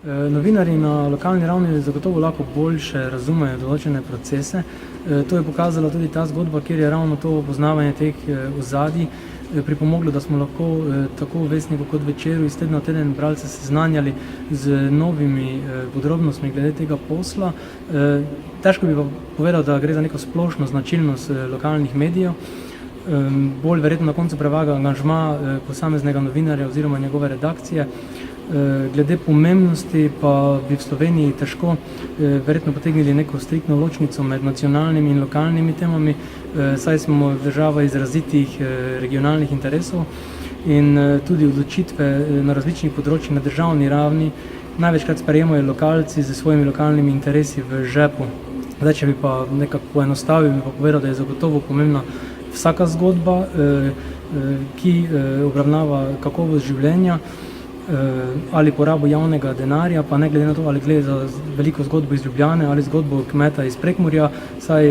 Novinarji na lokalni ravni zagotovo lahko boljše razumejo določene procese. To je pokazala tudi ta zgodba, kjer je ravno to poznavanje teh ozadij pripomoglo, da smo lahko tako v Vestniku kot Večeru iz tedna v teden bralce seznanjali z novimi podrobnostmi glede tega posla. Težko bi pa povedal, da gre za neko splošno značilnost lokalnih medijev. Bolj verjetno na koncu prevaga angažma posameznega novinarja oziroma njegove redakcije. Glede pomembnosti pa bi v Sloveniji težko verjetno potegnili neko striktno ločnico med nacionalnimi in lokalnimi temami, saj smo država izrazitih regionalnih interesov in tudi odločitve na različnih področjih na državni ravni največkrat sprejemajo lokalci z svojimi lokalnimi interesi v žepu. Zdaj, če bi pa nekako poenostavil, bi pa povedal, da je zagotovo pomembna vsaka zgodba, ki obravnava kakovost življenja ali porabo javnega denarja, pa ne glede na to, ali gre za veliko zgodbo iz Ljubljane ali zgodbo kmeta iz Prekmurja, saj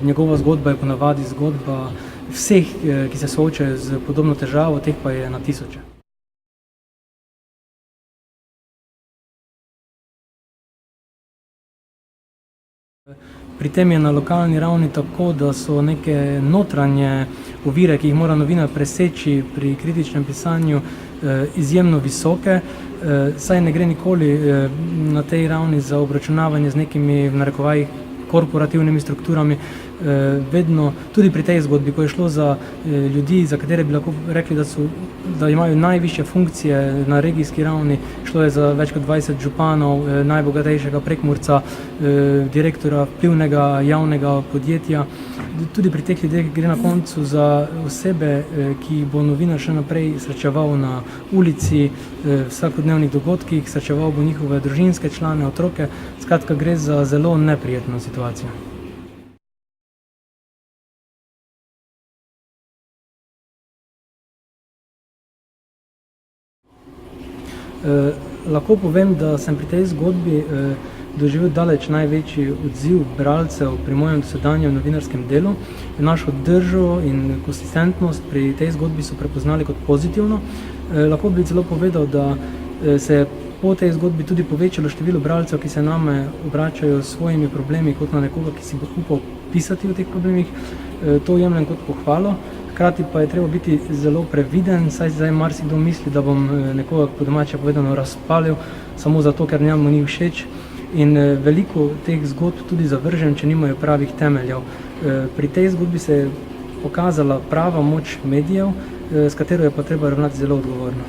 njegova zgodba je ponavadi zgodba vseh, ki se soočajo z podobno težavo, teh pa je na tisoče. Pri tem je na lokalni ravni tako, da so neke notranje ovire, ki jih mora novinar preseči pri kritičnem pisanju, izjemno visoke, saj ne gre nikoli na tej ravni za obračunavanje z nekimi, v narekovajih, korporativnimi strukturami. Vedno, tudi pri tej zgodbi, ko je šlo za ljudi, za katere bi lahko rekli, da imajo najvišje funkcije na regijski ravni, šlo je za več kot 20 županov, najbogatejšega Prekmurca, direktora vplivnega javnega podjetja. Tudi pri teh ljudeh gre na koncu za osebe, ki bo novinar še naprej srečeval na ulici, vsakodnevnih dogodkih, srečeval bo njihove družinske člane, otroke, skratka gre za zelo neprijetno situacijo. Lahko povem, da sem pri tej zgodbi doživel daleč največji odziv bralcev pri mojem dosedanjem novinarskem delu. Našo držo in konsistentnost pri tej zgodbi so prepoznali kot pozitivno. Lahko bi celo povedal, da se je po tej zgodbi tudi povečalo število bralcev, ki se name obračajo s svojimi problemi kot na nekoga, ki si bo upal pisati o teh problemih. To jemljem kot pohvalo. Hkrati pa je treba biti zelo previden, saj zdaj marsikdo misli, da bom nekoga, po domače povedano, razpalil samo zato, ker njemu ni všeč. In veliko teh zgodb tudi zavržem, če nimajo pravih temeljev. Pri tej zgodbi se je pokazala prava moč medijev, s katero je pa treba ravnati zelo odgovorno.